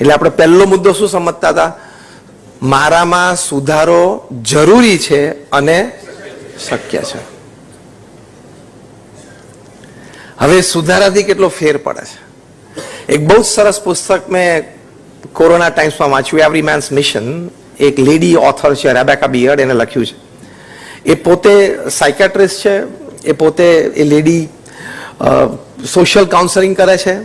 એટલે આપણે પહેલો મુદ્દો શું સમજતા હતા? મારામાં સુધારો જરૂરી છે અને શક્ય છે. હવે સુધારાથી કેટલો ફેર પડે છે? એક બહુ સરસ પુસ્તક મેં કોરોના ટાઈમ્સમાં વાંચ્યું, એવરી મેન્સ મિશન. એક લેડી ઓથર છે, રેબેકા બિયર્ડ, એને લખ્યું છે. એ પોતે સાયકેટ્રિસ્ટ છે. એ પોતે એ લેડી સોશિયલ કાઉન્સેલિંગ કરે છે.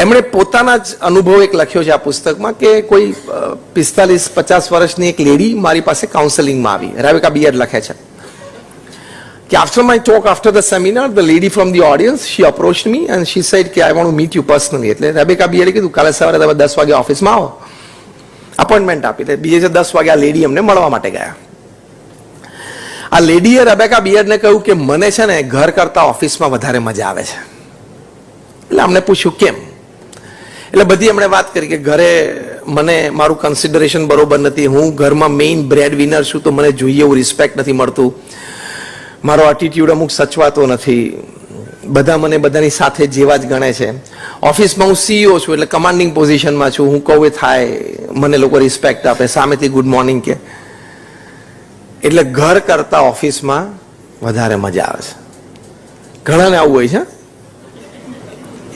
એમણે પોતાના જ અનુભવ એક લખ્યો છે આ પુસ્તકમાં કે કોઈ 45-50 વર્ષની એક લેડી મારી પાસે કાઉન્સેલિંગમાં આવી. રેબેકા બિયર્ડ લખે છે કે after my talk, after the seminar, the lady from the audience, she approached me and she said કે I want to meet you personally. એટલે રેબેકા બિયર્ડે કીધું કાલે સવારે તમે 10 વાગે ઓફિસમાં આવો, અપોઇન્ટમેન્ટ આપી. એટલે બીજે 10 વાગે આ લેડી અમને મળવા માટે ગયા. આ લેડીએ રેબેકા બિયર્ડને કહ્યું કે મને છે ને ઘર કરતા ઓફિસમાં વધારે મજા આવે છે. એટલે અમને પૂછ્યું કેમ? એટલે બધી એમણે વાત કરી કે ઘરે મને મારું કન્સિડરેશન બરોબર નથી, હું ઘરમાં મેઇન બ્રેડ વિનર છું તો મને જોઈએ એવું રિસ્પેક્ટ નથી મળતું, મારો એટીટ્યુડ અમુક સચવાતો નથી, બધા મને બધાની સાથે જેવા જ ગણે છે, ઓફિસમાં હું સીઈઓ છું એટલે કમાન્ડિંગ પોઝિશનમાં છું, હું કહું એ થાય, મને લોકો રિસ્પેક્ટ આપે, સામેથી ગુડ મોર્નિંગ કે. એટલે ઘર કરતા ઓફિસમાં વધારે મજા આવે છે. ઘણાને આવું હોય છે,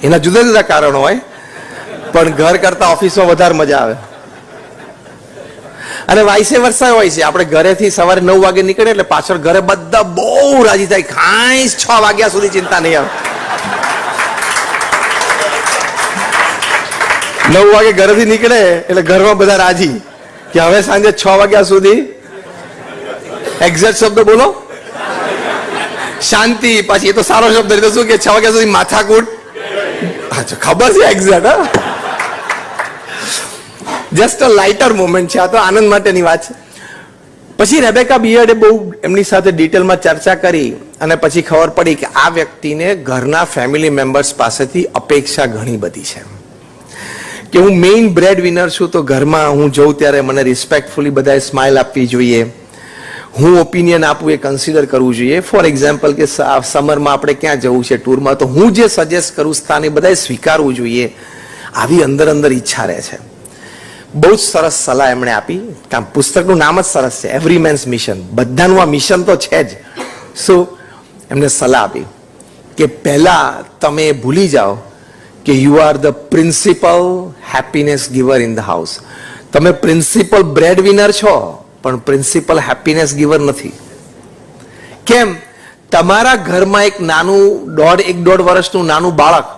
એના જુદા જુદા કારણો હોય, પણ ઘર કરતા ઓફિસમાં વધારે મજા આવે. અને વાઇસે વર્ષા હોય છે, આપણે ઘરેથી સવારે 9 વાગે નીકળે એટલે પાછળ ઘરે બધા બહુ રાજી થાય, ખાઈ 6 વાગ્યા સુધી ચિંતા નહીં આવે. 9 વાગે ઘરેથી નીકળે એટલે ઘરમાં બધા રાજી કે હવે સાંજે 6 વાગ્યા સુધી એક્ઝેક્ટ શબ્દ બોલો, શાંતિ. પછી એ તો સારો શબ્દ, તો શું કે 6 વાગ્યા સુધી માથાકૂટ. ખબર છે એક્ઝેક્ટ, હા, જસ્ટ અ લાઇટર મોમેન્ટ છે. આ તો આનંદ માટેની વાત છે. પછી રેબેકા બિયર્ડે બહુ એમની સાથે ડિટેલમાં ચર્ચા કરી અને પછી ખબર પડી કે આ વ્યક્તિને ઘરના ફેમિલી મેમ્બર્સ પાસેથી અપેક્ષા ઘણી બધી છે કે હું મેઇન બ્રેડ વિનર છું તો ઘરમાં હું જઉં ત્યારે મને રિસ્પેક્ટફુલી બધાએ સ્માઇલ આપવી જોઈએ, હું ઓપિનિયન આપું એ કન્સિડર કરવું જોઈએ. ફોર એક્ઝામ્પલ કે સમરમાં આપણે ક્યાં જવું છે ટૂરમાં, તો હું જે સજેસ્ટ કરું સ્થાન એ બધાએ સ્વીકારવું જોઈએ. આવી અંદર અંદર ઈચ્છા રહે છે. બહુ જ સરસ સલાહ એમણે આપી. પુસ્તકનું નામ જ સરસ છે, એવરી મેન્સ મિશન. બધાનું આ મિશન તો છે જ. શું એમને સલાહ આપી કે પહેલા તમે ભૂલી જાઓ કે you are the principal happiness giver in the house. તમે પ્રિન્સિપલ બ્રેડ વિનર છો પણ પ્રિન્સિપલ હેપીનેસ ગિવર નથી. કેમ? તમારા ઘરમાં એક નાનું 1.5 વર્ષનું નાનું બાળક,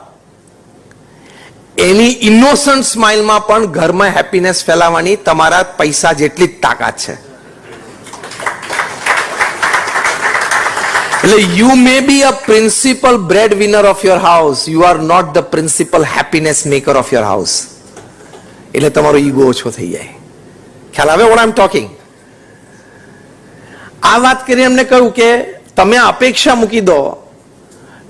એની ઇનોસન્ટ સ્માઇલમાં પણ ઘરમાં હેપીનેસ ફેલાવવાની તમારા પૈસા જેટલી જ તાકાત છે. એટલે you may be a principal breadwinner of your house, you are not the principal happiness maker of your house. એટલે તમારો ઈગો ઓછો થઈ જાય. ખ્યાલ આવે વોટ આઈ એમ ટોકિંગ? આ વાત કરી એમને કહ્યું કે તમે અપેક્ષા મૂકી દો,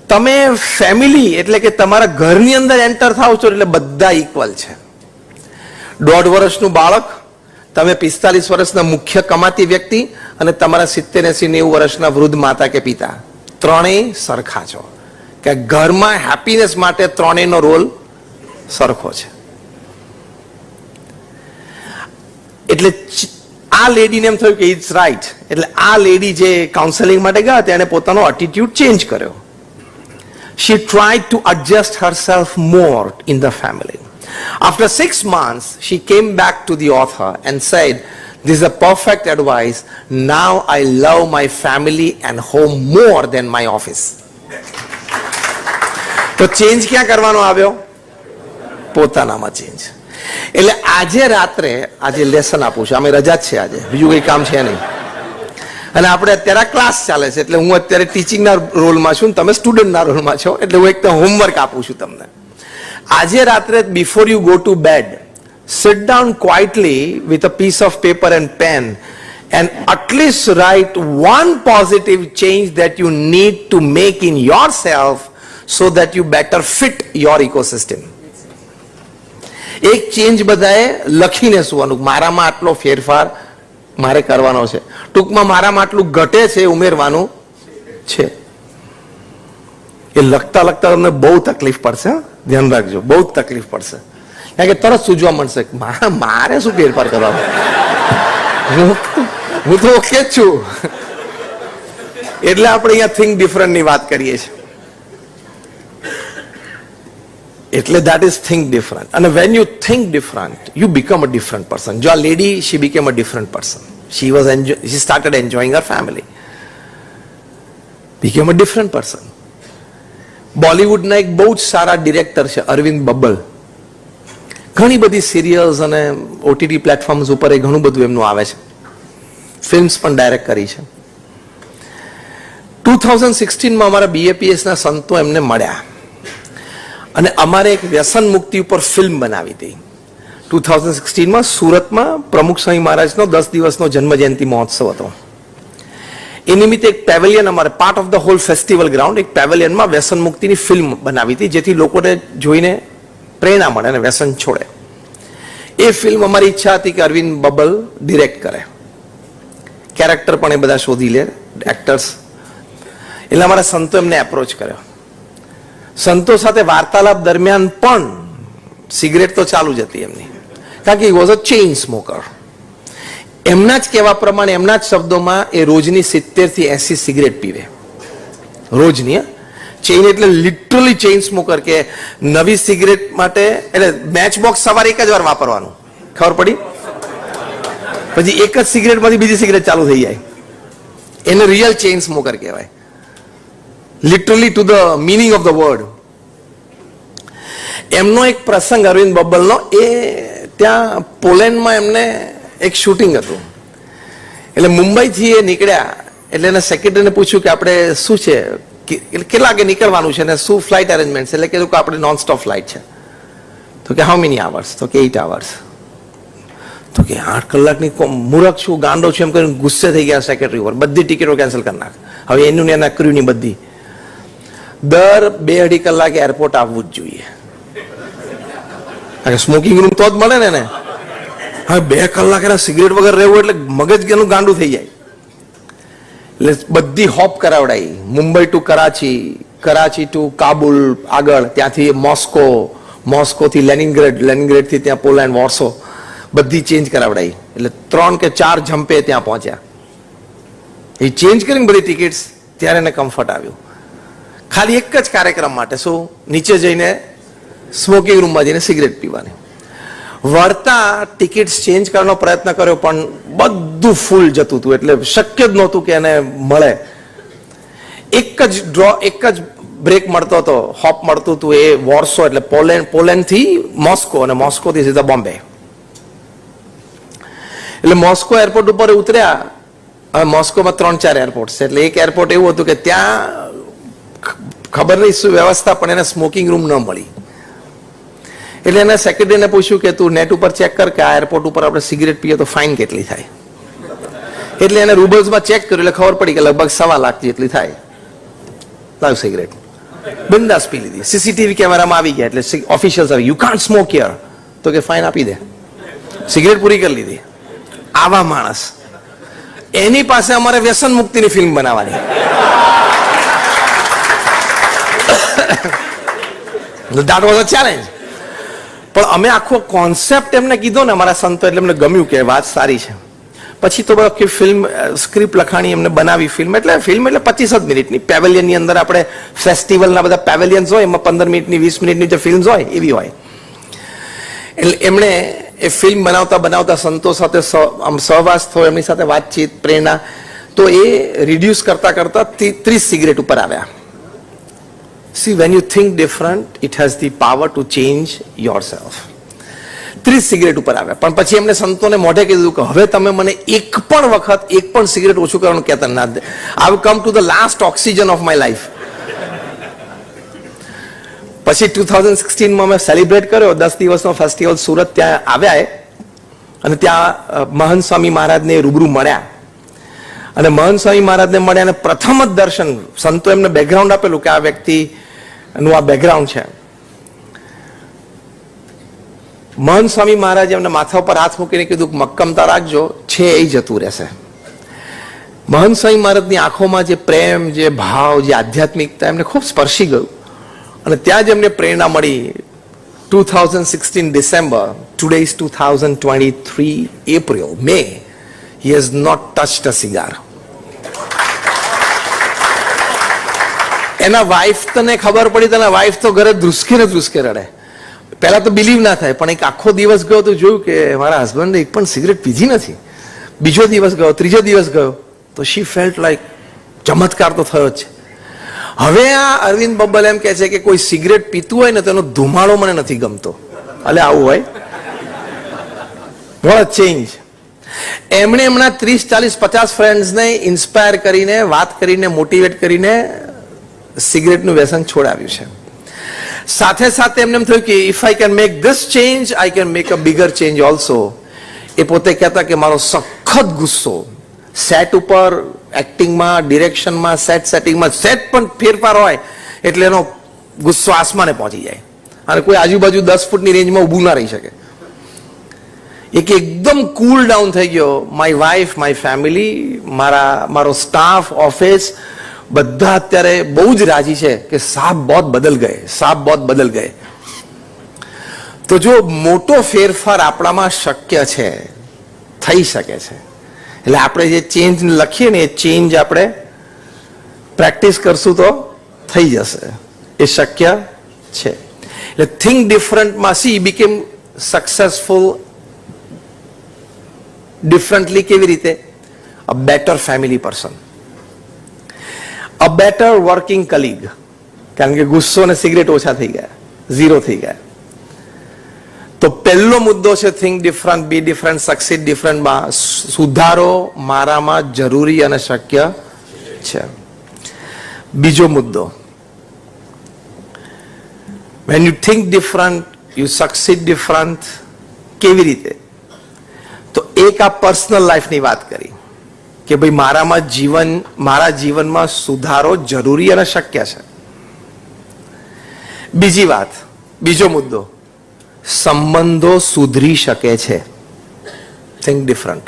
તમે ફેમિલી એટલે કે તમારા ઘરની અંદર એન્ટર થાવ છો એટલે બધા ઇક્વલ છે. 1.5 વર્ષનું બાળક, તમે 45 વર્ષના મુખ્ય કમાતી વ્યક્તિ અને તમારા 70, 80, 90 વર્ષના વૃદ્ધ માતા કે પિતા, ત્રણેય સરખા છો. કે ઘરમાં હેપીનેસ માટે ત્રણેયનો રોલ સરખો છે. એટલે આ લેડીને એમ થયું કે ઇટ્સ રાઈટ. એટલે આ લેડી જે કાઉન્સેલિંગ માટે ગયા તેણે પોતાનો એટીટ્યુડ ચેન્જ કર્યો. She tried to adjust herself more in the family. After 6 months, she came back to the author and said, "This is a perfect advice. Now I love my family and home more than my office." તો change ક્યાં કરવાનો આવ્યો? પોતાનામાં change. એટલે આજે રાત્રે આજે lesson આપું છું. અમે રજા જ છે આજે, બીજું કંઈ કામ છે નહીં. અને આપણે અત્યારે ક્લાસ ચાલે છે એટલે હું અત્યારે ટીચિંગના રોલમાં છું, તમે સ્ટુડન્ટના રોલમાં છો, એટલે હું એક હોમવર્ક આપું છું તમને. આજે રાત્રે before you go to bed, sit down quietly with a piece of paper and pen and at least write one positive change that you need to make in yourself so that you better fit your ecosystem. એક change બધાએ લખીને સુવાનું, મારામાં આટલો ફેરફાર મારે કરવાનો છે, ટૂંકમાં મારામાં આટલું ઘટે છે ઉમેરવાનું છે. એ લખતા લખતા તમને બહુ તકલીફ પડશે, ધ્યાન રાખજો, બહુ જ તકલીફ પડશે. કારણ કે તરત સૂઝવા મળશે મારે શું ફેરફાર કરવાનો, હું તો ઓકે જ છું. એટલે આપણે અહીંયા થિંક ડિફરન્ટની વાત કરીએ છીએ. એટલે દેટ ઇઝ થિંક ડિફરન્ટ. અને when you think different you become a different person. જો આ lady she became a different person. She started enjoying her family, became a different person. બોલિવૂડના એક બહુ જ સારા ડિરેક્ટર છે અરવિંદ બબ્બલ. ઘણી બધી સિરિયલ્સ અને ઓટીટી પ્લેટફોર્મ્સ ઉપર એ ઘણું બધું એમનું આવે છે. ફિલ્મ્સ પણ ડાયરેક્ટ કરી છે. 2016માં અમારા બીએપીએસના સંતો એમને મળ્યા અને અમારે એક વ્યસન મુક્તિ ઉપર ફિલ્મ બનાવી હતી. 2016માં સુરતમાં પ્રમુખ સ્વામી મહારાજનો 10 દિવસનો જન્મજયંતિ મહોત્સવ હતો. એ નિમિત્તે એક પેવેલિયન, અમારે part of the whole festival ground, એક પેવેલિયનમાં વ્યસન મુક્તિની ફિલ્મ બનાવી હતી, જેથી લોકોને જોઈને પ્રેરણા મળે અને વ્યસન છોડે. એ ફિલ્મ અમારી ઈચ્છા હતી કે અરવિંદ બબ્બલ ડિરેક્ટ કરે, કેરેક્ટર પણ એ બધા શોધી લે, એક્ટર્સ. એટલે અમારા સંતો એમને એપ્રોચ કર્યો. સંતો સાથે વાર્તાલાપ દરમિયાન પણ સિગરેટ તો ચાલુ જ હતી એમની, કારણ કે he was a chain smoker. એમના જ કહેવા પ્રમાણે, એમના જ શબ્દોમાં, એ રોજની 70 થી 80 સિગરેટ પીવે, રોજની. ચેઇન એટલે લિટરલી ચેઇન સ્મોકર, કે નવી સિગરેટ માટે એટલે મેચ બોક્સ સવારે એક જ વાર વાપરવાનું, ખબર પડી, પછી એક જ સિગરેટમાંથી બીજી સિગરેટ ચાલુ થઈ જાય. એને રિયલ ચેઇન સ્મોકર કહેવાય, literally to the meaning of the word. એમનો એક પ્રસંગ અરવિંદ બબ્બલનો, એ ત્યાં પોલેન્ડમાં એમને એક શૂટિંગ હતું. એટલે મુંબઈથી એ નીકળ્યા એટલે એના સેક્રેટરીને પૂછ્યું કે આપણે શું છે, કેટલા વાગે નીકળવાનું છે ને શું ફ્લાઇટ અરેન્જમેન્ટ છે. એટલે કીધું કે આપણે નોન સ્ટોપ ફ્લાઇટ છે. તો કે હાઉ મેની આવર્સ? તો કે 8 hours. તો કે 8 કલાકની મૂરખ છું, ગાંડો છું એમ કરીને ગુસ્સે થઈ ગયા સેક્રેટરી ઉપર. બધી ટિકિટો કેન્સલ કરી નાખ. હવે એનું ને એના ક્રૂની બધી. દર 2-2.5 કલાકે એરપોર્ટ આવવું જ જોઈએ. સ્મોકિંગ રૂમ તો જ મળે ને. હવે 2 કલાક એના સિગરેટ વગર રહેવું એટલે મગજ એનું ગાંડું થઈ જાય. એટલે બધી હોપ કરાવડાઈ, મુંબઈ ટુ કરાચી, કરાચી ટુ કાબુલ, આગળ ત્યાંથી મોસ્કો, મોસ્કોથી લેનિનગ્રેડ, લેનિનગ્રેડથી ત્યાં પોલેન્ડ, વોર્સો, બધી ચેન્જ કરાવડાઈ. એટલે 3 કે 4 જમ્પે ત્યાં પહોંચ્યા. એ ચેન્જ કરીને બધી ટિકિટ્સ, ત્યારે એને કમ્ફર્ટ આવ્યું. ખાલી એક જ કાર્યક્રમ માટે, શું, નીચે જઈને સ્મોકિંગ રૂમમાં જઈને સિગરેટ પીવાની. વળતા ટિકિટ્સ ચેન્જ કરવાનો પ્રયત્ન કર્યો પણ બધું ફૂલ જતું હતું, એટલે શક્ય જ નહોતું કે એને મળે. એક જ બ્રેક મળતો હતો, હોપ મળતું હતું, એ વોર્સો એટલે પોલેન્ડથી મોસ્કો અને મોસ્કોથી સીધા બોમ્બે. એટલે મોસ્કો એરપોર્ટ ઉપર ઉતર્યા. હવે મોસ્કોમાં 3-4 એરપોર્ટ છે, એટલે એક એરપોર્ટ એવું હતું કે ત્યાં ખબર નહીં શું વ્યવસ્થા, પણ એને સ્મોકિંગ રૂમ ન મળી. એટલે એને સેક્રેટરીને પૂછ્યું કે તું નેટ ઉપર ચેક કર કે આ એરપોર્ટ ઉપર આપણે સિગરેટ પીએ તો ફાઇન કેટલી થાય. એટલે એને રૂબલ્સમાં ચેક કર્યું, એટલે ખબર પડી કે લગભગ 1.25 લાખ જેટલી થાય. લાવ સિગરેટ, બિંદાસ પી લીધી. સીસીટીવી કેમેરામાં આવી ગયા, એટલે ઓફિશિયલ્સ આવી, યુ કાન્ટ સ્મોક હિયર. તો કે ફાઇન આપી દે, સિગરેટ પૂરી કરી લીધી. આવા માણસ, એની પાસે અમારે વ્યસન મુક્તિની ફિલ્મ બનાવવાની. That was a challenge. પણ અમે આખો કોન્સેપ્ટ એમને કીધો ને અમારા સંતો, એટલે એમને ગમ્યું કે વાત સારી છે. પછી તો આખી ફિલ્મ સ્ક્રિપ્ટ લખાણી, એમને બનાવી ફિલ્મ. એટલે ફિલ્મ એટલે 25 જ મિનિટની. પેવેલિયનની અંદર આપણે ફેસ્ટિવલના બધા પેવેલિયન્સ હોય, એમાં 15 મિનિટની 20 મિનિટની જે ફિલ્મ્સ હોય એવી હોય. એટલે એમણે એ ફિલ્મ બનાવતા બનાવતા સંતો સાથે આમ સહવાસ થયો, એમની સાથે વાતચીત, પ્રેરણા. તો એ રિડ્યુસ કરતા કરતા 30 સિગરેટ ઉપર આવ્યા. See, when you think different, it has the power to change yourself. 30 cigarette ઉપર આવ્યા. પણ પછી એમને સંતોને મોઢે કીધું કે હવે તમે મને એક પણ વખત એક પણ સિગરેટ ઓછું કરવાનું કહેતા ના દે. I have come to the last oxygen of my life. પછી 2016માં મેં સેલિબ્રેટ કર્યો 10 દિવસનો ફેસ્ટિવલ સુરત. ત્યાં આવ્યા અને ત્યાં મહંત સ્વામી મહારાજને રૂબરૂ મળ્યા. અને મહંત સ્વામી મહારાજને મળ્યા અને પ્રથમ જ દર્શન, સંતો એમને બેકગ્રાઉન્ડ આપેલું કે આ વ્યક્તિનું આ બેકગ્રાઉન્ડ છે. મહંત સ્વામી મહારાજે એમને માથા ઉપર હાથ મૂકીને કીધું કે મક્કમતા રાખજો, છે એ જતું રહેશે. મહંત સ્વામી મહારાજની આંખોમાં જે પ્રેમ, જે ભાવ, જે આધ્યાત્મિકતા એમને ખૂબ સ્પર્શી ગયું. અને ત્યાં જ એમને પ્રેરણા મળી. 2016 December, today is 2023 April, May, he has not touched a cigar. એના વાઇફ તને ખબર પડી, તને વાઇફ તો ઘરે ધ્રુસકે રડે. પહેલા તો બિલીવ ના થાય, પણ એક આખો દિવસ ગયો તો જોયું કે મારા હસબન્ડે એક પણ સિગરેટ પીધી નથી. બીજો દિવસ ગયો, ત્રીજો દિવસ ગયો તો શી ફેલ્ટ લાઈક ચમત્કાર તો થયો જ છે. હવે આ અરવિંદ બબ્બલ એમ કહે છે કે કોઈ સિગરેટ પીતું હોય ને તેનો ધુમાડો મને નથી ગમતો. એટલે આવું હોય, વોટ ચેન્જ. એમણે એમના 30, 40, 50 ફ્રેન્ડ્સને ઇન્સ્પાયર કરીને, વાત કરીને, મોટિવેટ કરીને સિગરેટનું વ્યસન છોડાવ્યું છે. સાથે સાથે એમને એમ થયું કે if I can make this change, I can make a bigger change also. એ પોતે કહેતા કે મારો સખત ગુસ્સો સેટ ઉપર, એક્ટિંગમાં, ડિરેક્શનમાં, સેટિંગમાં સેટ પણ ફેરફાર હોય એટલે એનો ગુસ્સો આસમાને પહોંચી જાય અને કોઈ આજુબાજુ 10 ફૂટની રેન્જમાં ઊભું ના રહી શકે. એક એકદમ કૂલ ડાઉન થઈ ગયો. માય વાઇફ, માય ફેમિલી, મારો સ્ટાફ, ઓફિસ બધા અત્યારે બહુ જ રાજી છે કે સાબ બહોત બદલ ગયે. તો જો મોટો ફેરફાર આપણામાં શક્ય છે, થઈ શકે છે. એટલે આપણે જે ચેન્જ લખીએ ને એ ચેન્જ આપણે પ્રેક્ટિસ કરશું તો થઈ જશે, એ શક્ય છે. એટલે થિંક ડિફરન્ટમાં સી બીકેમ સક્સેસફુલ ડિફરન્ટલી. કેવી રીતે? A better family person, a better working colleague. કારણ કે ગુસ્સો અને સિગરેટ ઓછા થઈ ગયા, ઝીરો થઈ ગયા. તો પહેલો મુદ્દો છે થિંક ડિફરન્ટ, બી ડિફરન્ટ, સક્સીડ ડિફરન્ટમાં સુધારો મારામાં જરૂરી અને શક્ય છે. બીજો મુદ્દો, when you think different, you succeed different. કેવી રીતે? તો એક આ પર્સનલ લાઈફની વાત કરી કે ભાઈ મારા જીવનમાં સુધારો જરૂરી અને શક્ય છે. બીજી વાત, બીજો મુદ્દો, સંબંધો સુધરી શકે છે. Think different.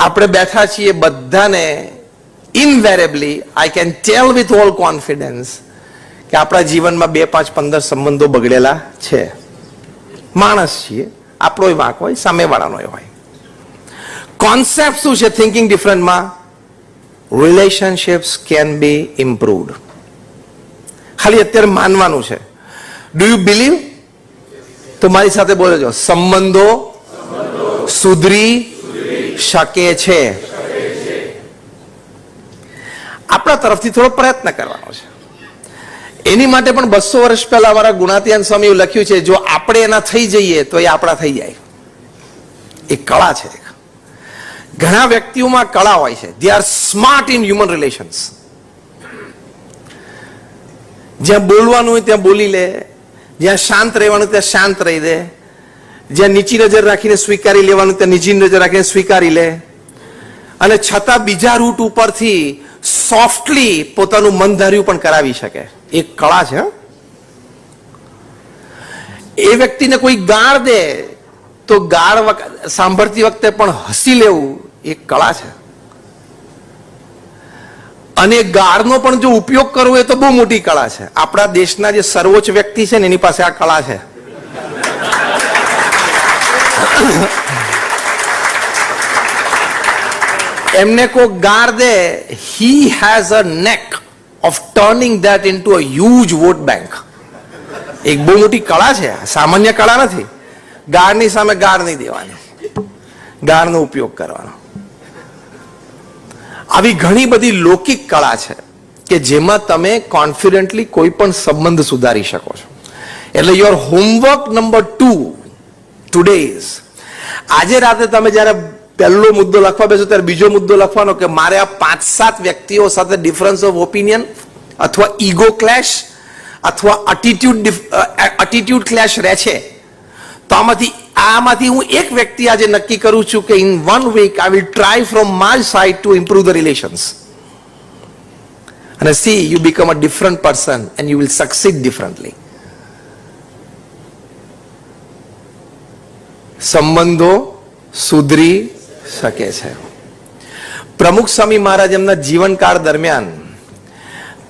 આપણે બેઠા છીએ બધાને invariably, I can tell with all confidence કે આપણા જીવનમાં 2, 5, 15 સંબંધો બગડેલા છે. માણસ છીએ, આપણોય વાંક હોય, સામેવાળાનોય હોય. કોન્સેપ્ટ શું છે થિંકિંગ ડિફરન્ટમાં? Relationships can be improved. ખાલી અત્યારે માનવાનું છે. Do you believe? તો મારી સાથે બોલજો, સંબંધો સુધરી શકે છે. આપણા તરફથી થોડો પ્રયત્ન કરવાનો છે. એની માટે પણ 200 વર્ષ પહેલા અમારા ગુણાતીયન સ્વામીએ લખ્યું છે, જો આપણે એના થઈ જઈએ તો એ આપણા થઈ જાય. એ કળા છે. ઘણા વ્યક્તિઓમાં કળા હોય છે. They are smart in human relations. જ્યાં બોલવાનું હોય ત્યાં બોલી લે, જ્યાં શાંત રહેવાનું ત્યાં શાંત રહી દે, જ્યાં નીચી નજર રાખીને સ્વીકારી લેવાનું ત્યાં નીચી નજર રાખીને સ્વીકારી લે, અને છતાં બીજા રૂટ ઉપરથી સોફ્ટલી પોતાનું મન ધાર્યું પણ કરાવી શકે. એક કળા છે. એ વ્યક્તિને કોઈ ગાળ દે તો ગાળ સાંભળતી વખતે પણ હસી લેવું એક કળા છે. અને ગાળનો પણ જો ઉપયોગ કરવો એ તો બહુ મોટી કળા છે. આપણા દેશના જે સર્વોચ્ચ વ્યક્તિ છે ને એની પાસે આ કળા છે. એમને કોઈ ગાળ દે, he has a knack of turning that into a huge vote bank. એક બહુ મોટી કળા છે, સામાન્ય કળા નથી. ગાળની સામે ગાળ નહીં દેવાની, ગાળનો ઉપયોગ કરવાનો. આવી ઘણી બધી લૌકિક કળા છે કે જેમાં તમે કોન્ફિડન્ટલી કોઈ પણ સંબંધ સુધારી શકો છો. એટલે your homework number 2 today is, આજે રાતે તમે જ્યારે પહેલો મુદ્દો લખવા બેસો ત્યારે બીજો મુદ્દો લખવાનો કે મારે આ 5-7 વ્યક્તિઓ સાથે ડિફરન્સ ઓફ ઓપિનિયન અથવા ઈગો ક્લેશ અથવા એટીટ્યુડ ક્લેશ રહે છે. તો આમાંથી હું એક વ્યક્તિ આજે નક્કી કરું છું કે in 1 week I will try from my side to improve the relations. અને see you become a different person and you will succeed differently. સંબંધો સુધરી શકે છે. પ્રમુખ સ્વામી મહારાજ એમના જીવનકાળ દરમિયાન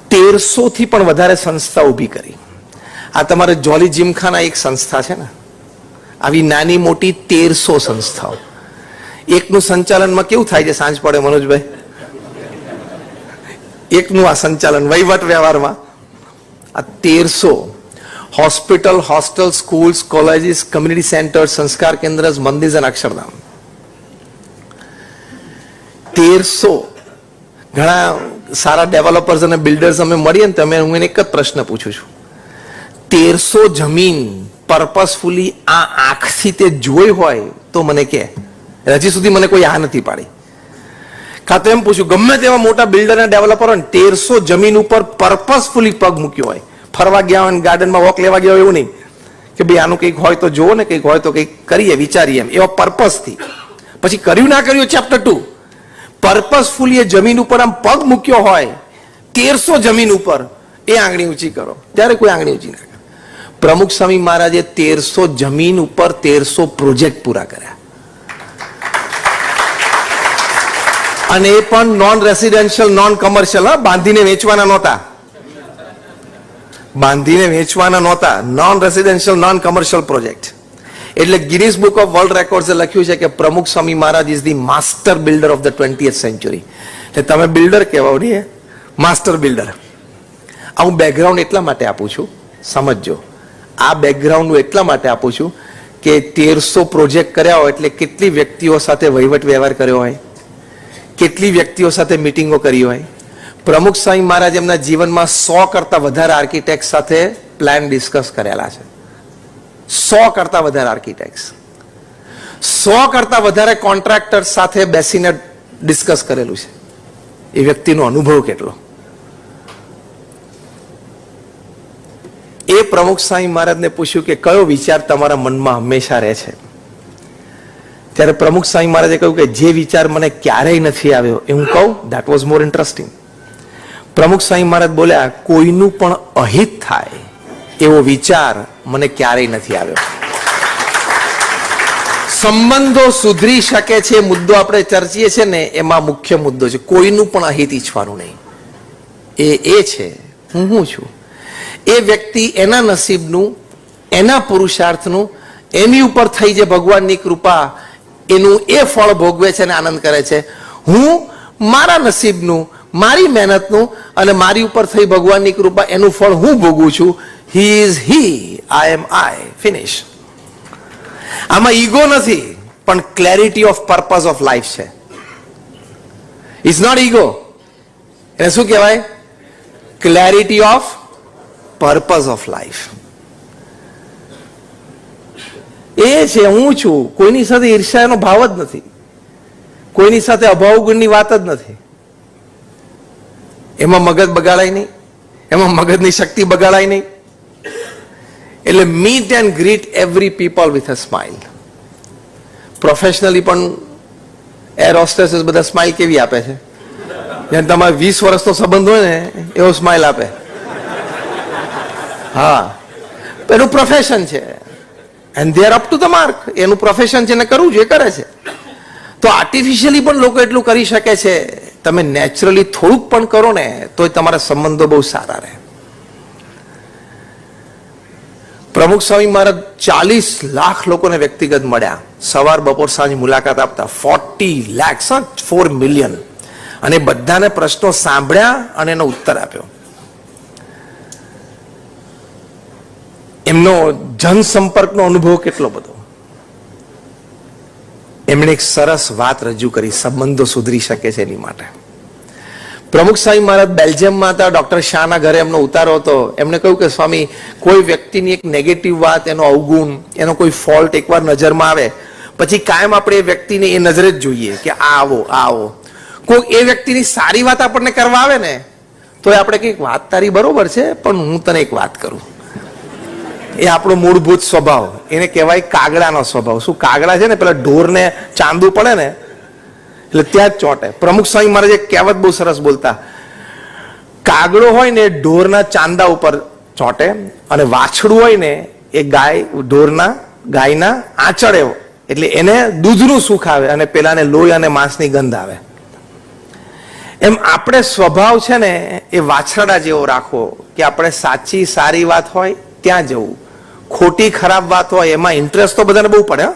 1300 થી પણ વધારે સંસ્થા ઊભી કરી. આ તમારે જોલી જીમખાના એક સંસ્થા છે ને, આવી નાની મોટી 1300 સંસ્થાઓ, એકનું સંચાલનમાં કેવું થાય છે સાંજ પડે મનોજભાઈ? એકનું આ સંચાલન વહીવટ વ્યવહારમાં આ 1300 hospital, hostel, schools, colleges, community centre, સંસ્કાર કેન્દ્ર, મંદિર અને અક્ષરધામ, 1300. ઘણા સારા ડેવલપર્સ અને બિલ્ડર્સ અમે મળીએ ને તમે, હું એને એક જ પ્રશ્ન પૂછું છું, 1300 જમીન પર્પસફુલી આ આંખથી તે જોઈ હોય તો મને કે. હજી સુધી મને કોઈ આ નથી પાડી. કાં તો એમ પૂછું, ગમે તેવા મોટા બિલ્ડર અને ડેવલપર હોય 1300 જમીન ઉપર પર્પસફુલી પગ મૂક્યો હોય, ફરવા ગયા હોય, ગાર્ડનમાં વોક લેવા ગયા હોય, એવું નહીં કે ભાઈ આનું કંઈક હોય તો જોવો ને, કંઈક હોય તો કંઈક કરીએ, વિચારીએ, એમ એવા પર્પસથી. પછી કર્યું ના કર્યું ચેપ્ટર 2, પર્પસફુલી એ જમીન ઉપર આમ પગ મૂક્યો હોય 1300 જમીન ઉપર, એ આંગળી ઊંચી કરો. ત્યારે કોઈ આંગળી ઊંચી ના કરે. પ્રમુખ સ્વામી મહારાજે 1300 જમીન ઉપર 1300 પ્રોજેક્ટ પૂરા કર્યા, અને એ પણ નોન રેસિડેન્શિયલ, નોન કમર્શિયલ. બાંધીને વેચવાના નહોતા, બાંધીને વેચવાના નહોતા, non residential, non commercial project. એટલે ગિનિસ બુક ઓફ વર્લ્ડ રેકોર્ડ્સે લખ્યું છે કે Pramukh Swami Maharaj is the master builder of the 20th century. એટલે તમે બિલ્ડર કહેવાઓ ને, માસ્ટર બિલ્ડર. આ હું બેકગ્રાઉન્ડ એટલા માટે આપું છું, સમજજો. આ બેકગ્રાઉન્ડ હું એટલા માટે આપું છું કે 1300 પ્રોજેક્ટ કર્યા હોય એટલે કેટલી વ્યક્તિઓ સાથે વહીવટ વ્યવહાર કર્યો હોય, કેટલી વ્યક્તિઓ સાથે મિટિંગો કરી હોય. પ્રમુખ સ્વામી મહારાજ એમના જીવનમાં 100 કરતા વધારે આર્કિટેક્ટ સાથે પ્લાન ડિસ્કસ કરેલા છે. 100 કરતા વધારે આર્કિટેક્ટ, 100 કરતા વધારે કોન્ટ્રાક્ટર સાથે બેસીને ડિસ્કસ કરેલું છે. એ વ્યક્તિનો અનુભવ કેટલો. એ પ્રમુખ સ્વામી મહારાજને પૂછ્યું કે કયો વિચાર તમારા મનમાં હંમેશા રહે છે? ત્યારે પ્રમુખ સ્વામી મહારાજે કહ્યું કે જે વિચાર મને ક્યારેય નથી આવ્યો એ હું કહું. That was more interesting. પ્રમુખ સ્વામી મહારાજ બોલ્યા, કોઈનું પણ અહિત થાય એવો વિચાર મને ક્યારેય નથી આવ્યો. સંબંધો સુધરી શકે છે મુદ્દો આપણે ચર્ચીએ છીએ ને, એમાં મુખ્ય મુદ્દો છે કોઈનું પણ અહિત ઈચ્છવાનું નહીં. એ છે હું છું. એ વ્યક્તિ એના નસીબનું, એના પુરુષાર્થનું, એની ઉપર થઈ જે ભગવાનની કૃપા, એનું એ ફળ ભોગવે છે અને આનંદ કરે છે. હું મારા નસીબનું, મારી મહેનતનું અને મારી ઉપર થઈ ભગવાનની કૃપા, એનું ફળ હું ભોગવું છું. He is he, I am I, finish. આમાં ઈગો નથી, પણ clarity of purpose of life છે. It's not ego. એને શું કહેવાય? Clarity of purpose of life. એ છે હું છું. કોઈની સાથે ઈર્ષ્યાનો ભાવ જ નથી, કોઈની સાથે અભાવ ગુણની વાત જ નથી. એમાં મગજ બગાડાય નહીં, એમાં મગજની શક્તિ બગાડાય નહીં. એટલે meet and greet every people with a smile. Professionally પણ એર હોસ્ટેસ બધા સ્માઇલ કેવી આપે છે? જેમ તમારે 20 વર્ષનો સંબંધ હોય ને એવો સ્માઇલ આપે. હા, એનું પ્રોફેશન છે, and they are up to the mark. એનું પ્રોફેશન છે ને કરવું જોઈએ, કરે છે. તો આર્ટિફિશિયલી પણ લોકો એટલું કરી શકે છે. તમે નેચરલી થોડુંક પણ કરો ને તો તમારા સંબંધો બહુ સારા રહે. પ્રમુખ સ્વામી મહારાજ 40 લાખ લોકોને વ્યક્તિગત મળ્યા, સવાર બપોર સાંજ મુલાકાત આપતા. 40 lakhs, 4 million. અને બધાને પ્રશ્નો સાંભળ્યા અને એનો ઉત્તર આપ્યો. એમનો જનસંપર્કનો અનુભવ કેટલો બધો. એમણે એક સરસ વાત રજૂ કરી, સંબંધો સુધરી શકે છે એની માટે. પ્રમુખ સ્વામી મહારાજ બેલ્જિયમમાં હતા, ડોક્ટર શાહના ઘરે એમનો ઉતારો હતો. એમણે કહ્યું કે સ્વામી, કોઈ વ્યક્તિની એક નેગેટિવ વાત, એનો અવગુણ, એનો કોઈ ફોલ્ટ એકવાર નજરમાં આવે પછી કાયમ આપણે એ વ્યક્તિને એ નજરે જ જોઈએ કે આ આવો. કોઈ એ વ્યક્તિની સારી વાત આપણને કરવા આવે ને તો આપણે કંઈક વાત તારી બરોબર છે, પણ હું તને એક વાત કરું. એ આપણો મૂળભૂત સ્વભાવ, એને કહેવાય કાગડાનો સ્વભાવ. શું કાગડા છે ને, પેલા ઢોરને ચાંદવું પડે ને એટલે ત્યાં જ ચોંટે. પ્રમુખ સ્વામી મહારાજ એક કહેવત બહુ સરસ બોલતા, કાગડો હોય ને ઢોરના ચાંદા ઉપર ચોંટે, અને વાછડું હોય ને એ ગાયના આંચળે, એટલે એને દૂધનું સુખ આવે અને પેલાને લોહી અને માંસની ગંધ આવે. એમ આપણે સ્વભાવ છે ને એ વાછરડા જેવો રાખવો કે આપણે સાચી સારી વાત હોય ત્યાં જવું. ખોટી ખરાબ વાત હોય એમાં ઇન્ટરેસ્ટ તો બધાને બહુ પડે, હા?